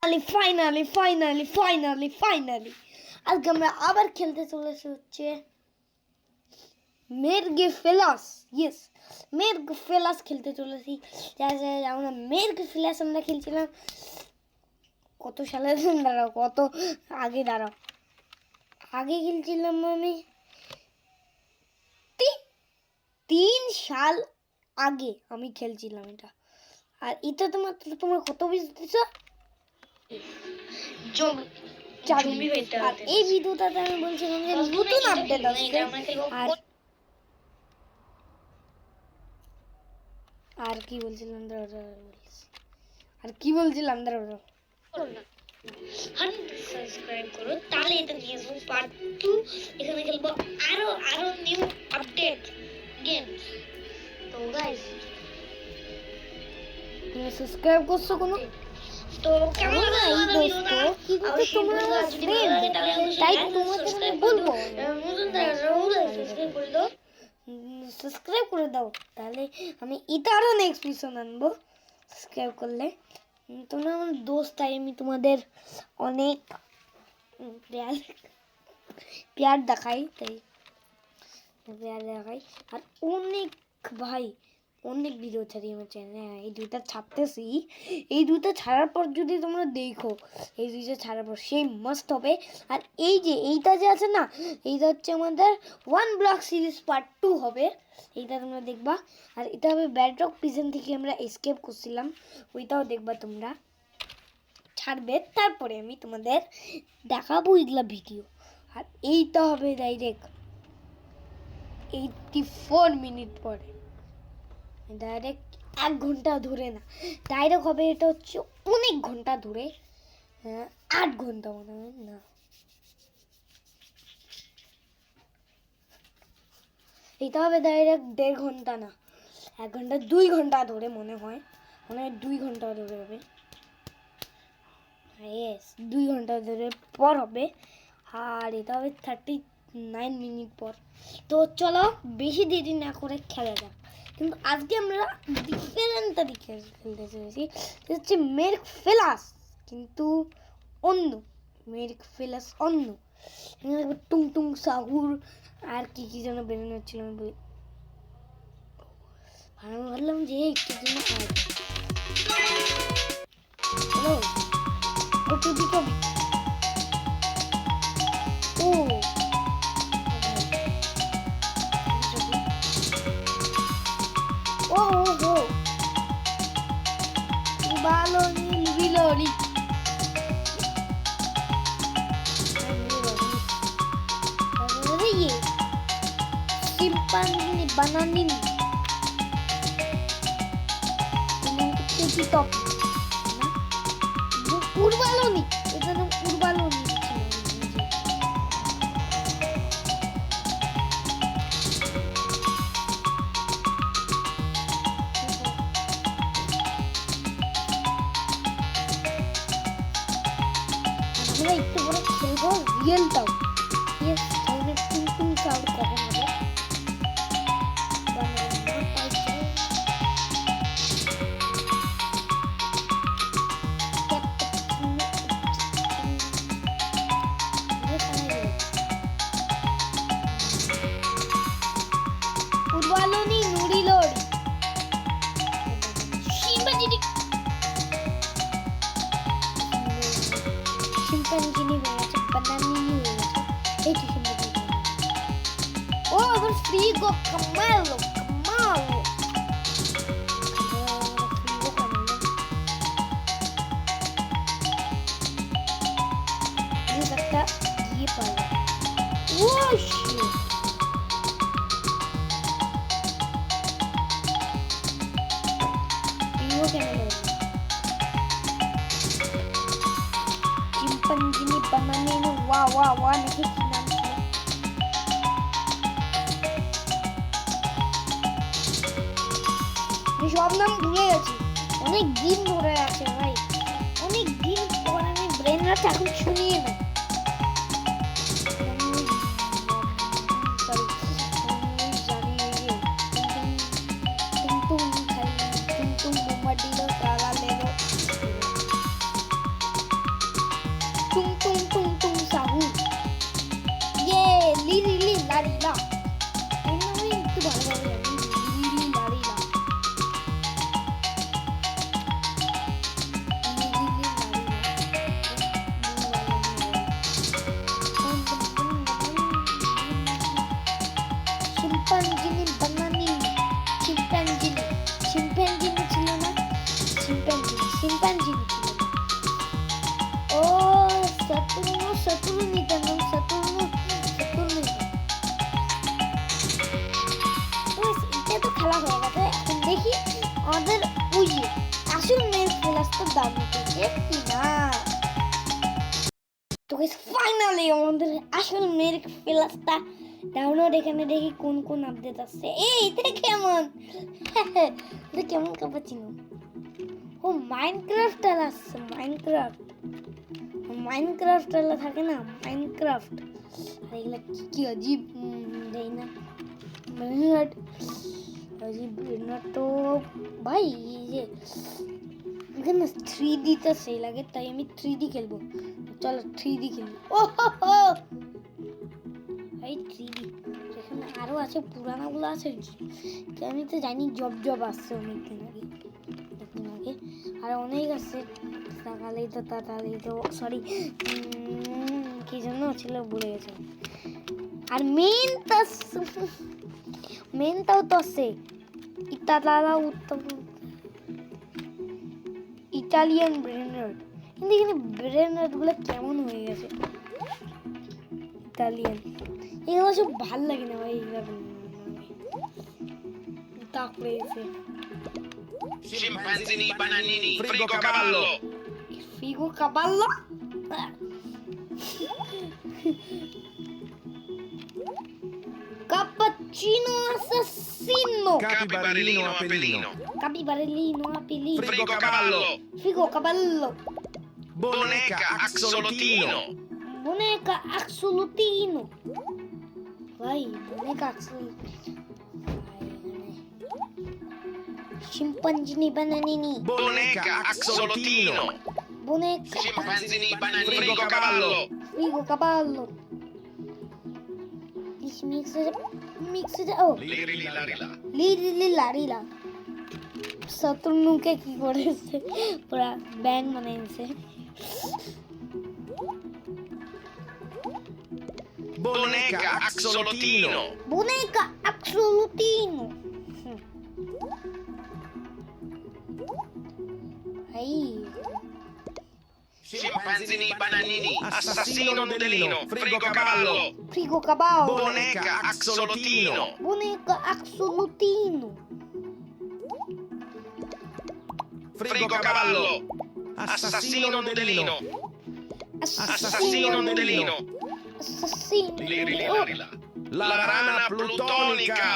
Finally আজকে আমরা আবার খেলতে চলেছি হচ্ছে মের্গে ফেলাস। ইয়েস, মের্গে ফেলাস খেলতে চলেছি। আমরা মের্গে ফেলাস আমরা খেলছিলাম কত সালে, দাঁড়াও কত আগে, আগে খেলছিলাম আমি 3 সাল আগে আমি খেলছিলাম এটা। আর এটা তোমরা কত পিস দিছ? আর এই ভিডিওটাতে আমি বলছিলাম যে নতুন আপডেট আসছে। আর কি বলছিলাম সাবস্ক্রাইব করো, তাহলে এটা নিয়ে আসবো পার্ট 2। এখানে খেলবো আরো নিউ আপডেট গেমস। তো গাইস, তুমি সাবস্ক্রাইব করছো কোনো? তো কেমন লাগলো ভিডিওটা? তোমরা তাই তোমাদের আমি বলবো সাবস্ক্রাইব করে দাও, তাহলে আমি এটা আরো নেক্সট মিশন আনবো। সাবস্ক্রাইব করলে তোমরা আমার দোস্ত, তাই আমি তোমাদের অনেক প্যার দেখাই, আর অনেক অনেক ভিডিও ছাড়ি আমার চ্যানেলে। এই দুইটা ছাড়তেছি, এই দুইটা ছাড়ার পর যদি তোমরা দেখো, এই দুইটা ছাড়ার পর সেই মাস্ট হবে। আর এই যে এইটা যে আছে না, এইটা হচ্ছে আমাদের 1 ব্লক সিরিজ পার্ট 2 হবে, এইটা তোমরা দেখবা। আর এটা হবে ব্যাডরক প্রিজন থেকে আমরা এসকেপ করছিলাম, ওইটাও দেখবা তোমরা। ছাড়বে তারপরে আমি তোমাদের দেখাবো এগুলা ভিডিও। আর এইটা হবে ডাইরেক্ট 84 মিনিট পরে, ডাইরেক্ট 1 ঘন্টা ধরে না, ডাইরেক্ট হবে এটা হচ্ছে অনেক ঘন্টা ধরে, 8 ঘন্টা মনে হয় না, এটা হবে ডাইরেক্ট 1.5 ঘন্টা না, 1 ঘন্টা 2 ঘন্টা ধরে মনে হয় 2 ঘন্টা ধরে হবে। ইয়েস, 2 ঘন্টা ধরে পর হবে। আর এটা হবে 39 মিনিট পর। তো চলো বেশি দেরি না করে খেলা যাক। কিন্তু আজকে আমরা ডিফারেন্ট তরিকে খেলতে চলেছি, হচ্ছে মের্গ ফেলাস, কিন্তু অন্য মের্গ ফেলাস অন্য। টুং টুং সাহুর আর কি যেন বেরোনো হচ্ছিল, আমি বলি আমি ভাবলাম যে একটু জন্য হ্যালো কত দিকে ও ওহো baloni biloni ये chimpanzee bananin top না urbaloni, এটা নাম urbaloni আমরা একটু বড় খেলবো রিয়েল টাও। ইয়েস, তাহলে টুং টুং সাউন্ড কখন হবে? উর্বালনি নুরিলোড শিম্পাঞ্জিনি হয়ে গেছে, বানানিনি হয়ে গেছে, এই তো শিম্পাঞ্জিনি। ও আবার ফ্রি গো, কামালো একটা ইয়ে পাই। ও শিট, ইও কেন চিম্পাঞ্জিনি বানানিনি ওয়া নাকি কি নাম ছিল? আমি সব নাম ভুলে গেছি, অনেক দিন ধরে আছে ভাই, অনেক দিন পর আমি ব্রেন রাতে এখন শুনিয়ে না। টুং টুং টুং টুং সাহু ইয়ে লি লি লি লারি লা আমি একটু ভালোভাবে জানি লি লি লারি লা লি লি লি লারি লা শিম্পাঞ্জিনি বানানি শিম্পাঞ্জিনি শিম্পাঞ্জিনি ছিল না শিম্পাঞ্জিনি শিম্পাঞ্জিনি ছিল না ও সাতুর্নো সাতুর্নিটা নাম সাতুর্নো সাতুর্নিটা এটা তো খেলা হয়ে গেছে এখন দেখি আমাদের ওই যে আসল মেয়ের ক্লাসটা দাম হচ্ছে কি না তো ফাইনালি আমাদের আসল মেয়ের ক্লাসটা ডাউনলোড এখানে দেখি কোন কোন আপডেট আসছে এই এটা কেমন এটা কেমন কাপাচিনো ও মাইনক্রাফট আসছে মাইনক্রাফট থাকে না মাইনক্রাফট আর এগুলা কি অজীব দেই না ব্রেনার্ড অজীব ব্রেনার্ড তো ভাই এই যে এখানে 3D টা সেই লাগে তাই আমি 3D খেলবো চলো 3D খেলি ও হো ভাই 3D এখানে আরো আছে পুরানাগুলো আছে আমি তো জানি জব আসছে অনেকদিন আগে আর অনেক আছে তাকালেই তো সরি কি জন্য ছিল ভুলে গেছে আর মেনটাও তো আছে ইটালিয়ান ব্রেনার্ড কিন্তু এখানে ব্রেনার্ড গুলো কেমন হয়ে গেছে ইটালিয়ান এগুলো সব ভাল লাগে না ভাই এগুলো তাক রয়েছে Scimpanzini, bananini, frigo cavallo. Figo cavallo? Cappuccino assassino. Capibarellino a pelino. Capibarellino a pelino. Frigo cavallo. Figo cavallo. Boneca axolotino. Boneca axolotino. Vai, boneca axolotino. Scimpanzini bananini. Boneca axolotino. Boneca Scimpanzini, bananini, frigo cavallo. Figo cavallo. Mix it oh. Liri larila. Lili larila. শত্রুকে কি করেছে পুরা ব্যাং বানাইছে Boneca axolotino. Boneca axolotino. Aí. Scimpanzini, bananini, assassino delino, frigo cavallo. Frigo cavallo. Boneca axolotino. Boneca axolotino. Frigo cavallo. Assassino delino. Assassino delino. Assassino. Liri larila. La rana plutonica.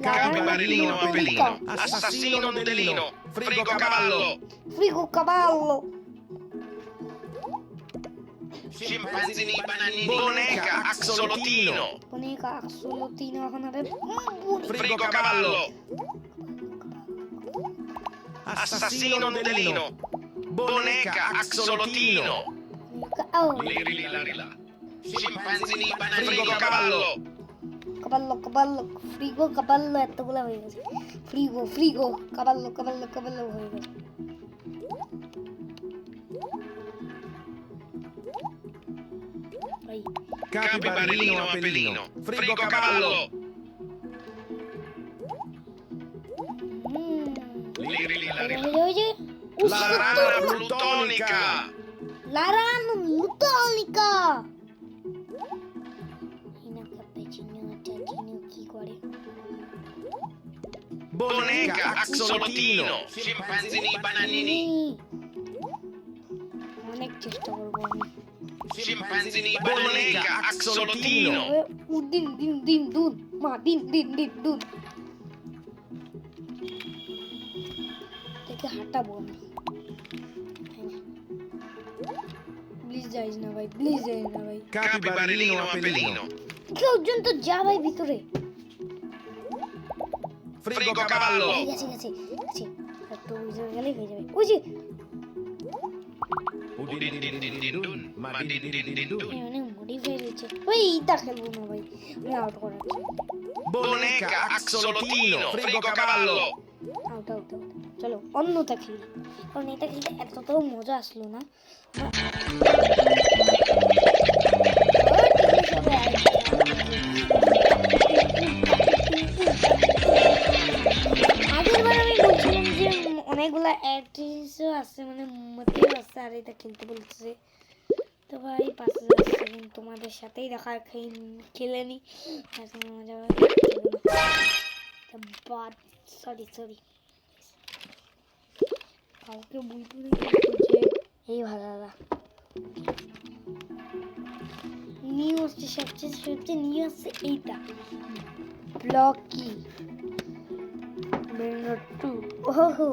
Capibarellino a pelino. Assassino delino. Frigo cavallo. Frigo cavallo. Scimpanzini, bananini, boneca axolotino. Boneca axolotino এখন হবে Frigo cavallo. Assassino delino. Boneca axolotino. oh Liri larila. Scimpanzini, bananini, frigo cavallo. cavallo frigo cavallo এতগুলা হয়ে গেছে frigo cavallo হয়ে গেছে ভাই Capibarellino a pelino. Frigo cavallo. Liri larila. ওই যে La rana plutonica. La rana plutonica ইনা cappuccino চাচিনো কি করে Boneca axolotino. Scimpanzini, bananini. অনেক চেষ্টা করবো আমি Scimpanzini, boneca axolotino. দিন দুন মা দিন দুন দেখে হাঁটাবো আমি প্লিজ যাইস না ভাই Capibarellino a pelino. কেউ পর্যন্ত যা ভাই ভিতরে Frigo cavallo. গেছে একটু ওই যে করে গেলেই হয়ে যাবে। ওই যে Udin din din din dun, ma din din din dun. অনেক মডিফাই রয়েছে। ওই এইটা খেলবো না ভাই, আমি আউট করাচ্ছি। Boneca, axolotino, frigo cavallo. Out out out, চলো অন্যটা খেলি, কারণ এটা খেলতে এতটাও মজা আসলো না। আগেরবার আমি বলছিলাম যে অনেকগুলা অ্যাড্রেসও আছে, মানে মতেও আছে, আর এটা খেলতে বলতেছে। তো ভাই 5,000 সেকেন্ড তোমাদের সাথেই দেখা খেলে নি, মজা বাদ। সরি সরি, কাউকে বলতে যে এই ভালো দাদা নিউ আসছে, সবচেয়ে নিউ আসছে এইটা ব্লকি বেনরড 2। ওহো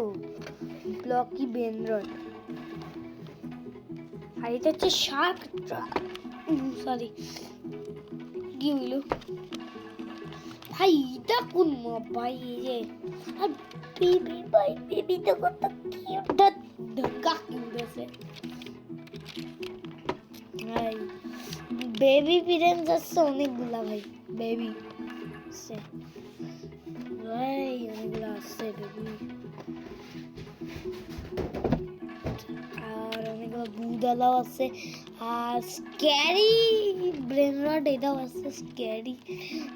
ব্লকি বেনরড, আর এটা হচ্ছে শার্ক ট্রাক। সরি কি হইল ভাই, এটা কোন মপ ভাই? এই যে আর বেবি ভাই, বেবি তো কত কিউট, ঢাকা কিউট আছে ভাই। বেবি পিরেন্স আছে অনেকগুলা ভাই, বেবি আছে ভাই, অনেকগুলা আছে বেবি, আর অনেকগুলো বুদালাও আছে, আর স্ক্যারি ব্রেন রড এটাও আছে, স্ক্যারি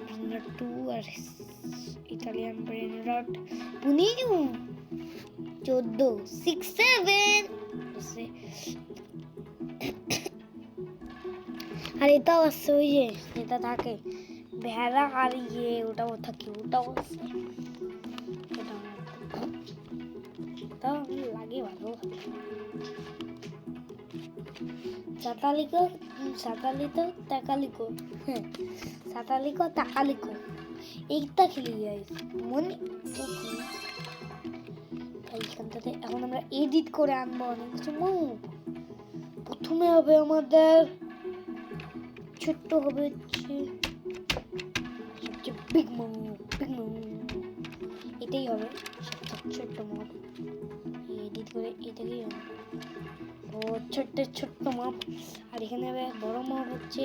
ব্রেন রড 2, আর ইটালিয়ান ব্রেন রড পুনিজু 14 6 7 আছে। আর এটাও আছে, ওই যে যেটা থাকে ভেড়া, আর ইয়ে ওটাও থাকে, ওটাও আছে। এটাও লাগে ভালো। সাতালিকো তাকালিকো, হ্যাঁ সাতালিকো তাকালিকো, এইটা খেলি গাইস মনে। এইখানটাতে এখন আমরা এডিট করে আনবো অনেক কিছু মুভ। প্রথমে হবে আমাদের ছোট্ট হবে হচ্ছে সবচেয়ে বিগ মুভ, এটাই হবে সবচেয়ে ছোট্ট মুভ। এডিট করে এটাকেই ও ছোট্ট মাপ। আর এখানে হবে বড় মাপ হচ্ছে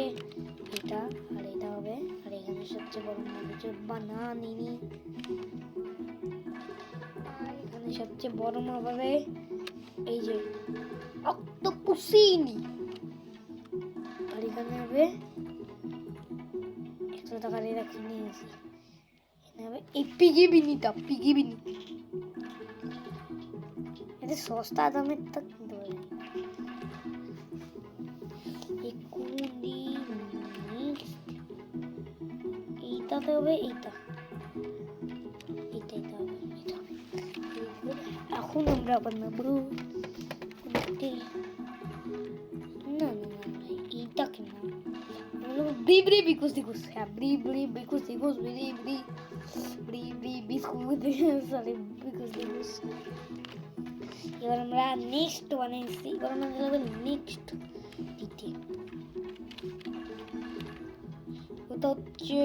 এটা, আর এটা হবে, আর এখানে সবচেয়ে বড় মাপ হচ্ছে বানানিনি, আর এখানে সবচেয়ে বড় মাপ হবে এই যে অক্টোপুসিনি, আর এখানে হবে 100 টাকার এটা কিনে নিয়েছি। এখানে হবে এই পিগি বিনিটা, এটা সস্তা দামের তা কিনতে পারি। এইটাতে হবে, এইটা হবে, এখন আমরা আবার নেবো না এইটা কিনা ব্রি বিকুস হ্যাঁ ব্রি বিকুস ব্রি বিস্কুট সরি বিকুস। এবার আমরা নেক্সট বানাইছি, এবার আমরা যাবো নেক্সট দিতে, ওটা হচ্ছে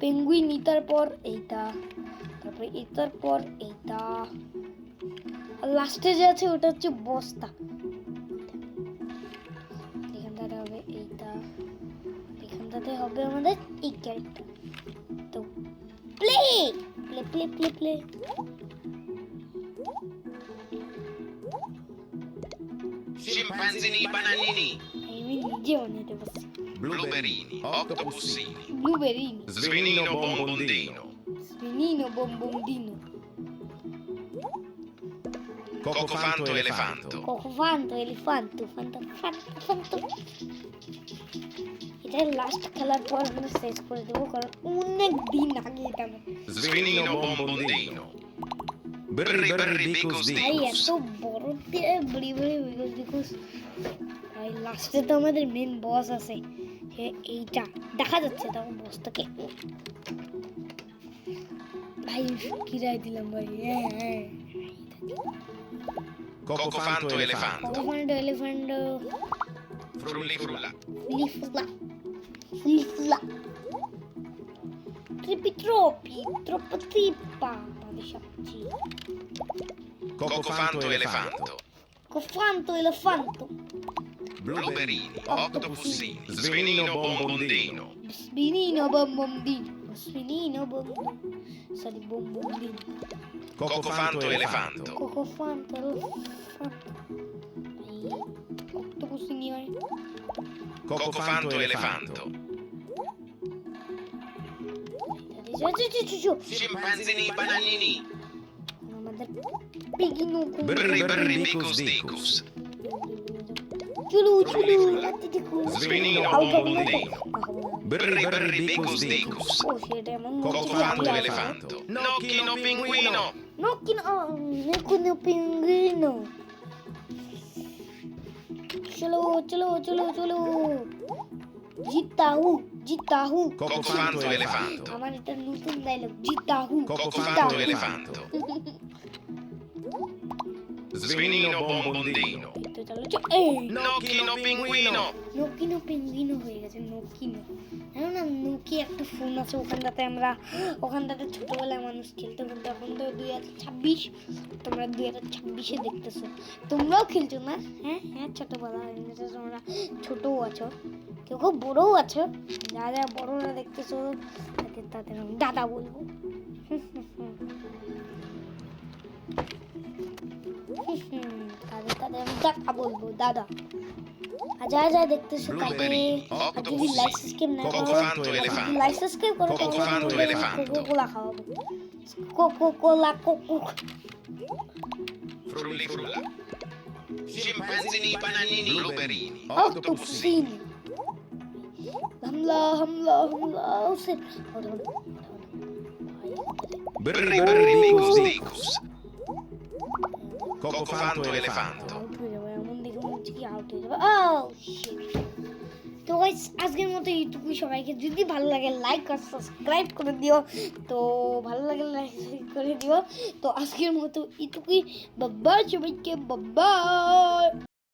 পেঙ্গুইনিটার পর এইটা, তারপরে এটার পর এইটা, আর লাস্টে যে আছে ওটা হচ্ছে বস্তা। এখানটাতে হবে এইটা, এখানটাতে হবে আমাদের এই ক্যারেক্টার। তো play play play play play Scimpanzini bananini, আমি নিজে বানাতে পারছি। blueberini, octopusini, ব্লুবেরিনি, svinino bombondino, Svinino bombondino, cocofanto elefanto, Cocofanto elefanto, fanto। এটা লাস্ট খেলার পর আমরা শেষ করে দেবো, কারণ অনেক দিন আগে এটা svinino bombondino, berri berri bicus ভাই dicus, এত বড় দিয়ে বড়ি বিকজ ভাই লাস্টে তো আমাদের মেন বস আছে, সে এইটা দেখা যাচ্ছে তখন বসটাকে ভাই কিরাই দিলাম ভাই। হ্যাঁ cocofanto elefanto, Cocofanto elefanto, frulli frulla, ফুলি ফুলা troppi, papà di sciacci. Cocofanto elefanto. Cofanto elefanto. Blueberini, octopussini, svenino bombondino. Spinino bombondino. Spinino bombondino. Sa di bombondino. Cocofanto elefanto. Cocofanto elefanto. Octopusini. Cocofanto elefanto. Scimpanzini bananini. Pigino. Berri berri bicus dicus. Ciulu, latte di culo. Svenino bombondino. Berri berri bicus dicus. Oh, siete Cocofanto elefanto. Nocchino pinguino. Nocchino pinguino. চলো জিতাহু Cocofanto elefanto. আমার এটা নতুন dialogue জিতাহু Cocofanto elefanto. Svenino bombondino. তো চলো এই Nocchino pinguino. নকিনো পেঙ্গুইনো হয়ে গেছে নকিনো জানো না নকি একটা ফোন আছে ওখানটাতে ছোটবেলায় মানুষ খেলতো কিন্তু এখন তো 2026 তোমরা 2026-এ দেখতেছো তোমরাও খেলছো না হ্যাঁ ছোটবেলা তোমরা ছোটও আছো কেউ কেউ বড়ও আছো যারা বড়রা দেখতেছো তাদের আমি দাদা বলবো তাদের আমি দাদা বলবো দাদা যা দেখতেছো তাকে যদি লাইক সাবস্ক্রাইব না করো Cocofanto elefanto. লাইক সাবস্ক্রাইব করো Cocofanto elefanto. কোলা খাওয়াবো কোলা Frulli frulla. Scimpanzini bananini. Blueberini, octopusini hamla usin Berri berri bicus dicus. Cocofanto elefanto. তো গাইস আজকের মতো এইটুকুই সবাইকে যদি ভালো লাগে লাইক আর সাবস্ক্রাইব করে দিও তো ভালো লাগে লাইক করে দিও তো আজকের মতো এইটুকুই বাবা সবাইকে বাবা